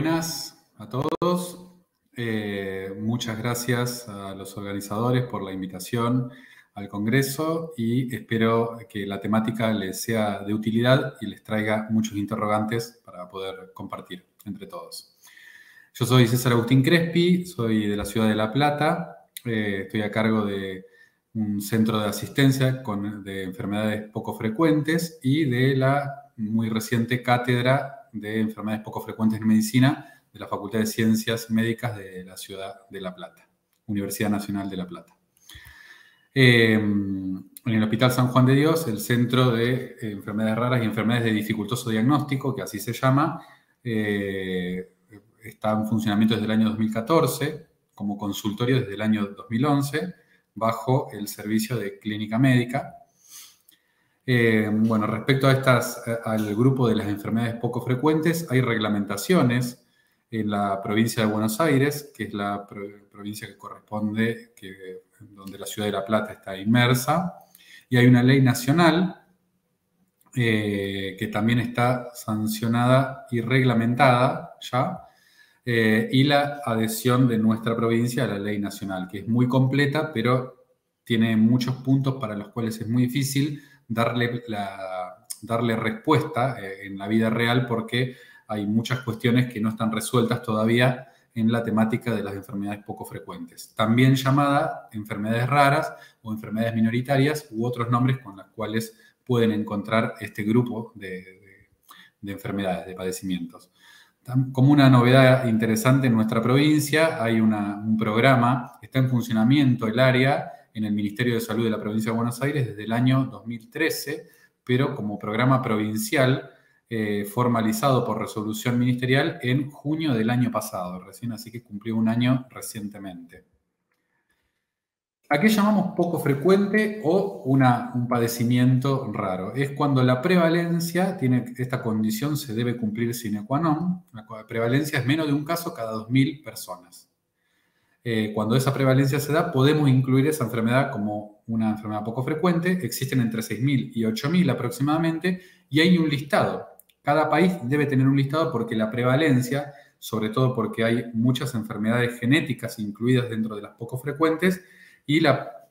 Buenas a todos. Muchas gracias a los organizadores por la invitación al Congreso y espero que la temática les sea de utilidad y les traiga muchos interrogantes para poder compartir entre todos. Yo soy César Agustín Crespi, soy de la ciudad de La Plata, estoy a cargo de un centro de asistencia de enfermedades poco frecuentes y de la muy reciente cátedra de enfermedades poco frecuentes en medicina de la Facultad de Ciencias Médicas de la ciudad de La Plata, Universidad Nacional de La Plata. En el Hospital San Juan de Dios, el Centro de Enfermedades Raras y Enfermedades de Dificultoso Diagnóstico, que así se llama, está en funcionamiento desde el año 2014, como consultorio desde el año 2011, bajo el servicio de clínica médica. Bueno, respecto al grupo de las enfermedades poco frecuentes, hay reglamentaciones en la provincia de Buenos Aires, que es la provincia que corresponde, donde la ciudad de La Plata está inmersa, y hay una ley nacional que también está sancionada y reglamentada ya, y la adhesión de nuestra provincia a la ley nacional, que es muy completa, pero tiene muchos puntos para los cuales es muy difícil darle respuesta en la vida real, porque hay muchas cuestiones que no están resueltas todavía en la temática de las enfermedades poco frecuentes, también llamada enfermedades raras o enfermedades minoritarias u otros nombres con los cuales pueden encontrar este grupo de enfermedades, de padecimientos. Como una novedad interesante en nuestra provincia, hay un programa, está en funcionamiento el área en el Ministerio de Salud de la provincia de Buenos Aires desde el año 2013, pero como programa provincial formalizado por resolución ministerial en junio del año pasado, recién, así que cumplió un año recientemente. ¿A qué llamamos poco frecuente o un padecimiento raro? Es cuando la prevalencia, esta condición se debe cumplir sine qua non, la prevalencia es menos de un caso cada 2.000 personas. Cuando esa prevalencia se da, podemos incluir esa enfermedad como una enfermedad poco frecuente. Existen entre 6.000 y 8.000 aproximadamente, y hay un listado. Cada país debe tener un listado porque la prevalencia, sobre todo porque hay muchas enfermedades genéticas incluidas dentro de las poco frecuentes, y la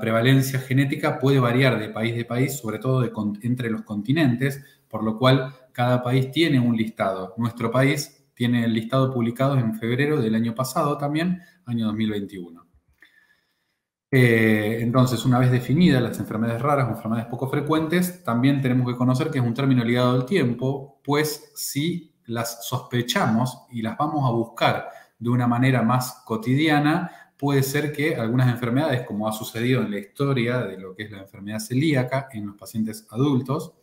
prevalencia genética puede variar de país, sobre todo entre los continentes, por lo cual cada país tiene un listado. Nuestro país tiene el listado publicado en febrero del año pasado también, año 2021. Entonces, una vez definidas las enfermedades raras o enfermedades poco frecuentes, también tenemos que conocer que es un término ligado al tiempo, pues si las sospechamos y las vamos a buscar de una manera más cotidiana, puede ser que algunas enfermedades, como ha sucedido en la historia de lo que es la enfermedad celíaca en los pacientes adultos,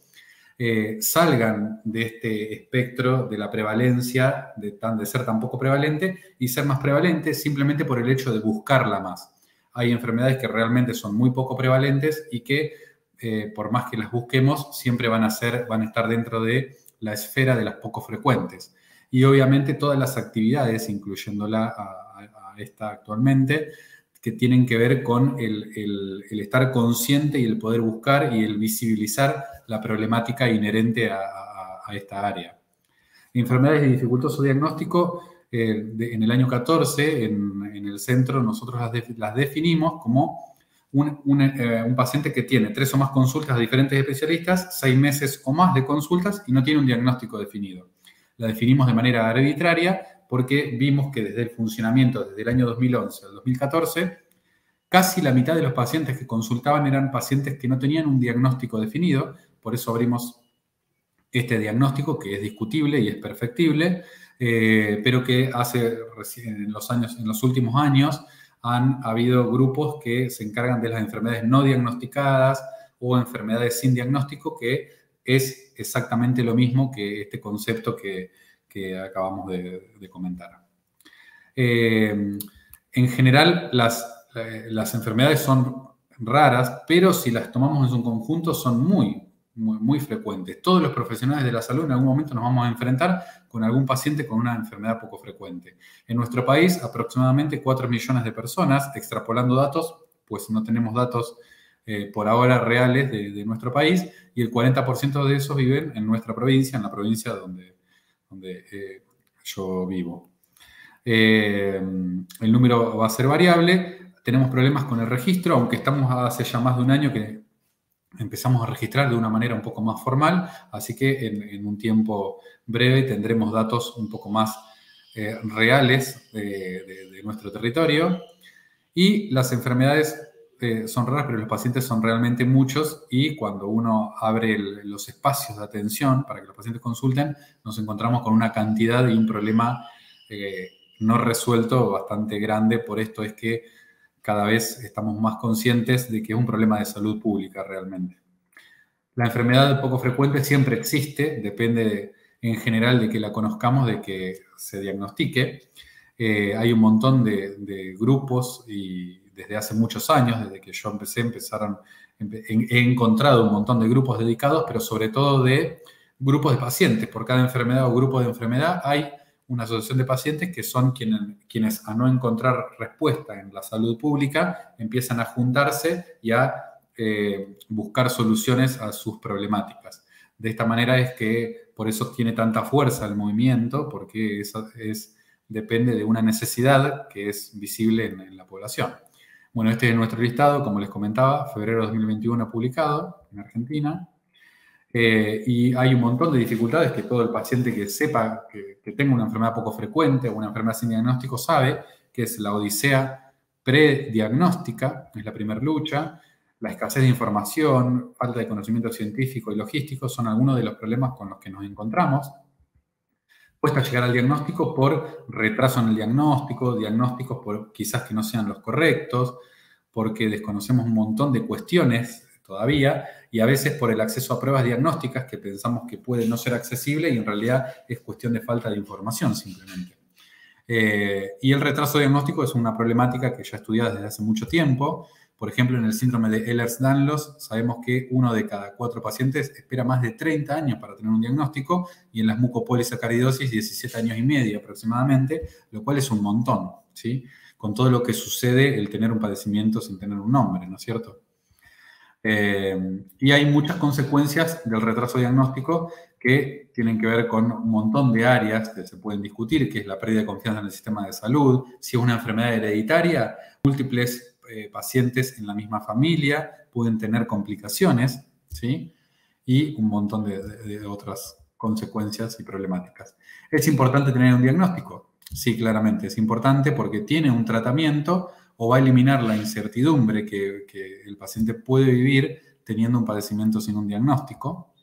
salgan de este espectro de la prevalencia, de ser tan poco prevalente y ser más prevalente simplemente por el hecho de buscarla más. Hay enfermedades que realmente son muy poco prevalentes y que, por más que las busquemos, siempre van a estar dentro de la esfera de las poco frecuentes. Y obviamente todas las actividades, incluyéndola a esta actualmente, que tienen que ver con el estar consciente y el poder buscar y el visibilizar la problemática inherente a esta área. Enfermedades de dificultoso diagnóstico, en el año 14, en el centro, nosotros las definimos como un paciente que tiene 3 o más consultas a diferentes especialistas, 6 meses o más de consultas y no tiene un diagnóstico definido. La definimos de manera arbitraria porque vimos que desde el funcionamiento, desde el año 2011 al 2014, casi la mitad de los pacientes que consultaban eran pacientes que no tenían un diagnóstico definido. Por eso abrimos este diagnóstico, que es discutible y es perfectible, pero que en los últimos años han habido grupos que se encargan de las enfermedades no diagnosticadas o enfermedades sin diagnóstico, que es exactamente lo mismo que este concepto que acabamos de comentar. En general, las enfermedades son raras, pero si las tomamos en su conjunto son muy frecuentes. Todos los profesionales de la salud en algún momento nos vamos a enfrentar con algún paciente con una enfermedad poco frecuente. En nuestro país, aproximadamente 4 millones de personas, extrapolando datos, pues no tenemos datos por ahora reales de nuestro país, y el 40% de esos viven en nuestra provincia, en la provincia donde donde yo vivo. El número va a ser variable. Tenemos problemas con el registro, aunque estamos hace ya más de un año que empezamos a registrar de una manera un poco más formal, así que en un tiempo breve tendremos datos un poco más reales de nuestro territorio. Y las enfermedades son raras, pero los pacientes son realmente muchos, y cuando uno abre los espacios de atención para que los pacientes consulten, nos encontramos con una cantidad y un problema no resuelto bastante grande. Por esto es que cada vez estamos más conscientes de que es un problema de salud pública realmente. La enfermedad poco frecuente siempre existe, depende en general de que la conozcamos, de que se diagnostique. Hay un montón de grupos y desde hace muchos años, desde que yo he encontrado un montón de grupos dedicados, pero sobre todo de grupos de pacientes. Por cada enfermedad o grupo de enfermedad hay una asociación de pacientes que son quienes, a no encontrar respuesta en la salud pública, empiezan a juntarse y a buscar soluciones a sus problemáticas. De esta manera es que por eso tiene tanta fuerza el movimiento, porque depende de una necesidad que es visible en la población. Bueno, este es nuestro listado, como les comentaba, febrero de 2021 publicado en Argentina. Y hay un montón de dificultades que todo el paciente que sepa que tenga una enfermedad poco frecuente o una enfermedad sin diagnóstico sabe, que es la odisea prediagnóstica, es la primera lucha. La escasez de información, falta de conocimiento científico y logístico son algunos de los problemas con los que nos encontramos. Cuesta llegar al diagnóstico por retraso en el diagnóstico, diagnósticos por quizás que no sean los correctos, porque desconocemos un montón de cuestiones todavía, y a veces por el acceso a pruebas diagnósticas que pensamos que puede no ser accesible y en realidad es cuestión de falta de información simplemente. Y el retraso diagnóstico es una problemática que ya estudiada desde hace mucho tiempo. Por ejemplo, en el síndrome de Ehlers-Danlos sabemos que 1 de cada 4 pacientes espera más de 30 años para tener un diagnóstico, y en las mucopolisacaridosis 17 años y medio aproximadamente, lo cual es un montón, ¿sí? Con todo lo que sucede el tener un padecimiento sin tener un nombre, ¿no es cierto? Y hay muchas consecuencias del retraso diagnóstico que tienen que ver con un montón de áreas que se pueden discutir, que es la pérdida de confianza en el sistema de salud, si es una enfermedad hereditaria, múltiples pacientes en la misma familia pueden tener complicaciones, ¿sí? Y un montón de otras consecuencias y problemáticas. ¿Es importante tener un diagnóstico? Sí, claramente es importante porque tiene un tratamiento o va a eliminar la incertidumbre que el paciente puede vivir teniendo un padecimiento sin un diagnóstico.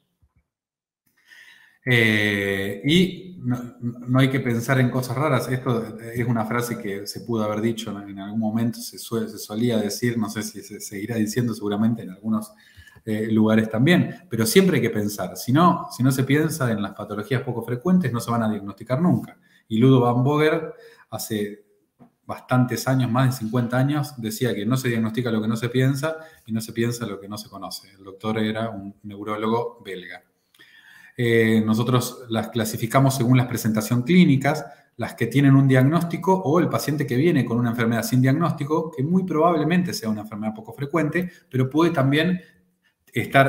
Y no hay que pensar en cosas raras. Esto es una frase que se pudo haber dicho en algún momento, se solía decir, no sé si se seguirá diciendo seguramente en algunos lugares también, pero siempre hay que pensar. Si no se piensa en las patologías poco frecuentes, no se van a diagnosticar nunca. Y Ludo Van Boger, hace bastantes años, más de 50 años, decía que no se diagnostica lo que no se piensa y no se piensa lo que no se conoce. El doctor era un neurólogo belga. Nosotros las clasificamos según las presentaciones clínicas, las que tienen un diagnóstico o el paciente que viene con una enfermedad sin diagnóstico, que muy probablemente sea una enfermedad poco frecuente, pero puede también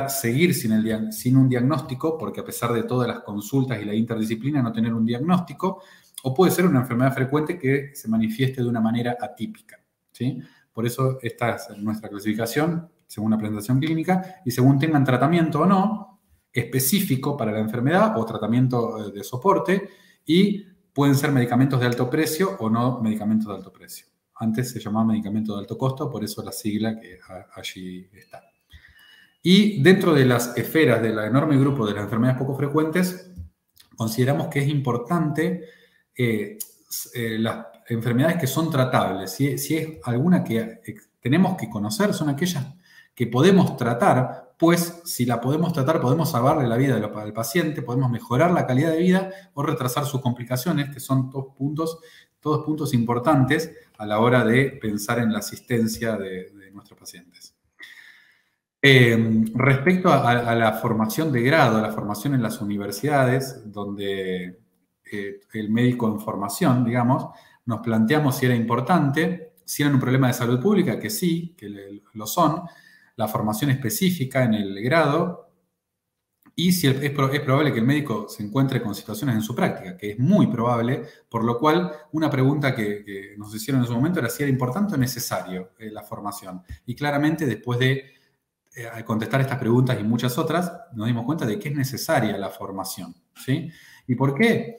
seguir sin un diagnóstico, porque a pesar de todas las consultas y la interdisciplina no tener un diagnóstico, o puede ser una enfermedad frecuente que se manifieste de una manera atípica, ¿sí? Por eso esta es nuestra clasificación, según la presentación clínica, y según tengan tratamiento o no, específico para la enfermedad o tratamiento de soporte, y pueden ser medicamentos de alto precio o no medicamentos de alto precio. Antes se llamaba medicamento de alto costo, por eso la sigla que allí está. Y dentro de las esferas del enorme grupo de las enfermedades poco frecuentes, consideramos que es importante las enfermedades que son tratables. Si es alguna que tenemos que conocer, son aquellas que podemos tratar, pues si la podemos tratar, podemos salvarle la vida al paciente, podemos mejorar la calidad de vida o retrasar sus complicaciones, que son todos puntos importantes a la hora de pensar en la asistencia de nuestros pacientes. Respecto a la formación de grado, a la formación en las universidades, donde el médico en formación, digamos, nos planteamos si era importante, si era un problema de salud pública, que sí, que lo son, la formación específica en el grado, y si es probable que el médico se encuentre con situaciones en su práctica, que es muy probable, por lo cual una pregunta que nos hicieron en su momento era si era importante o necesario la formación. Y claramente después de contestar estas preguntas y muchas otras, nos dimos cuenta de que es necesaria la formación, ¿sí? ¿Y por qué?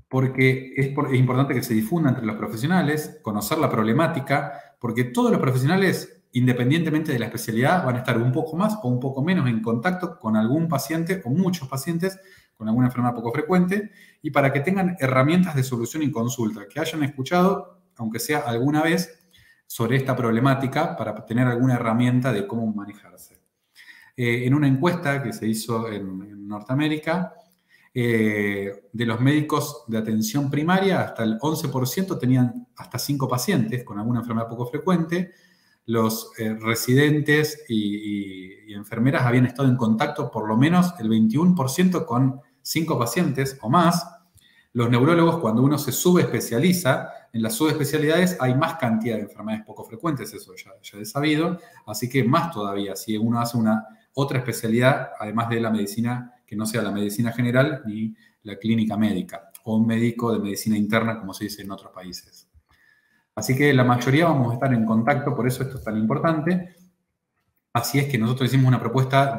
Porque es importante que se difunda entre los profesionales, conocer la problemática, porque todos los profesionales, independientemente de la especialidad, van a estar un poco más o un poco menos en contacto con algún paciente o muchos pacientes con alguna enfermedad poco frecuente, y para que tengan herramientas de solución y consulta, que hayan escuchado, aunque sea alguna vez, sobre esta problemática para tener alguna herramienta de cómo manejarse. En una encuesta que se hizo en Norteamérica, de los médicos de atención primaria, hasta el 11% tenían hasta 5 pacientes con alguna enfermedad poco frecuente. Los residentes y enfermeras habían estado en contacto por lo menos el 21% con 5 pacientes o más. Los neurólogos, cuando uno se subespecializa, en las subespecialidades hay más cantidad de enfermedades poco frecuentes, eso ya es sabido, así que más todavía, si uno hace una otra especialidad, además de la medicina, que no sea la medicina general ni la clínica médica, o un médico de medicina interna, como se dice en otros países. Así que la mayoría vamos a estar en contacto, por eso esto es tan importante. Así es que nosotros hicimos una propuesta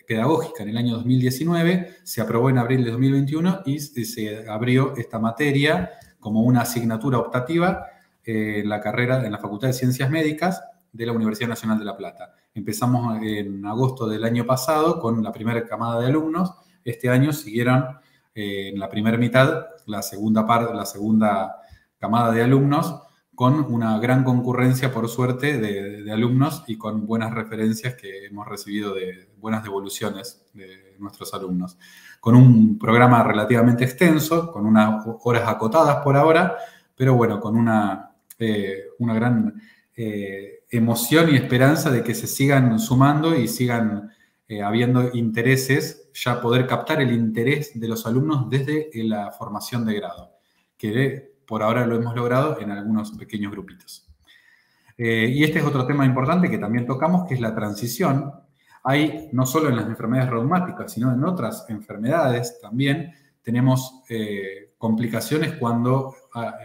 pedagógica en el año 2019, se aprobó en abril de 2021 y se abrió esta materia como una asignatura optativa en la carrera, en la Facultad de Ciencias Médicas de la Universidad Nacional de La Plata. Empezamos en agosto del año pasado con la primera camada de alumnos. Este año siguieron en la primera mitad la segunda camada de alumnos, con una gran concurrencia, por suerte, de alumnos y con buenas referencias que hemos recibido de buenas devoluciones de nuestros alumnos. Con un programa relativamente extenso, con unas horas acotadas por ahora, pero bueno, con una gran emoción y esperanza de que se sigan sumando y sigan habiendo intereses, ya poder captar el interés de los alumnos desde la formación de grado, que por ahora lo hemos logrado en algunos pequeños grupitos. Y este es otro tema importante que también tocamos, que es la transición. Hay, no solo en las enfermedades reumáticas, sino en otras enfermedades también, tenemos complicaciones cuando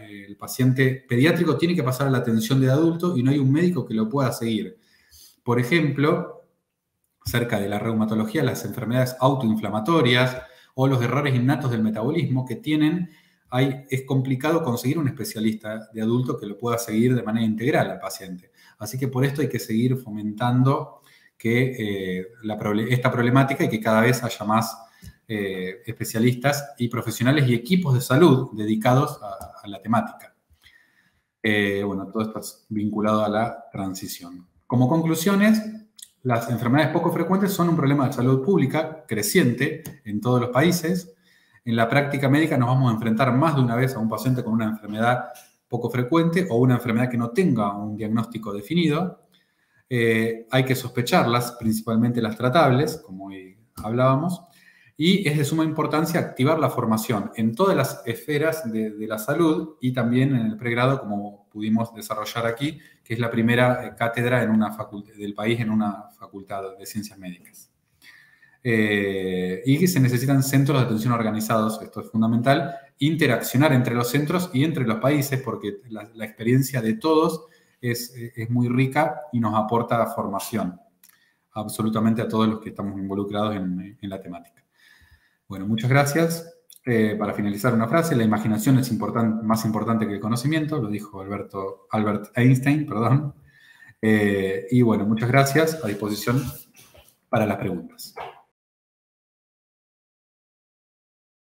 el paciente pediátrico tiene que pasar a la atención de adulto y no hay un médico que lo pueda seguir. Por ejemplo, cerca de la reumatología, las enfermedades autoinflamatorias o los errores innatos del metabolismo que tienen, es complicado conseguir un especialista de adulto que lo pueda seguir de manera integral al paciente. Así que por esto hay que seguir fomentando que esta problemática y que cada vez haya más especialistas y profesionales y equipos de salud dedicados a la temática. Bueno, todo esto es vinculado a la transición. Como conclusiones, las enfermedades poco frecuentes son un problema de salud pública creciente en todos los países. En la práctica médica nos vamos a enfrentar más de una vez a un paciente con una enfermedad poco frecuente o una enfermedad que no tenga un diagnóstico definido. Hay que sospecharlas, principalmente las tratables, como hoy hablábamos, y es de suma importancia activar la formación en todas las esferas de la salud y también en el pregrado, como pudimos desarrollar aquí, que es la primera cátedra del país en una facultad de ciencias médicas. Y que se necesitan centros de atención organizados, esto es fundamental, interaccionar entre los centros y entre los países, porque la experiencia de todos es muy rica y nos aporta formación absolutamente a todos los que estamos involucrados en la temática. Bueno, muchas gracias. Para finalizar, una frase: la imaginación es más importante que el conocimiento, lo dijo Albert Einstein, perdón. Y bueno, muchas gracias, a disposición para las preguntas.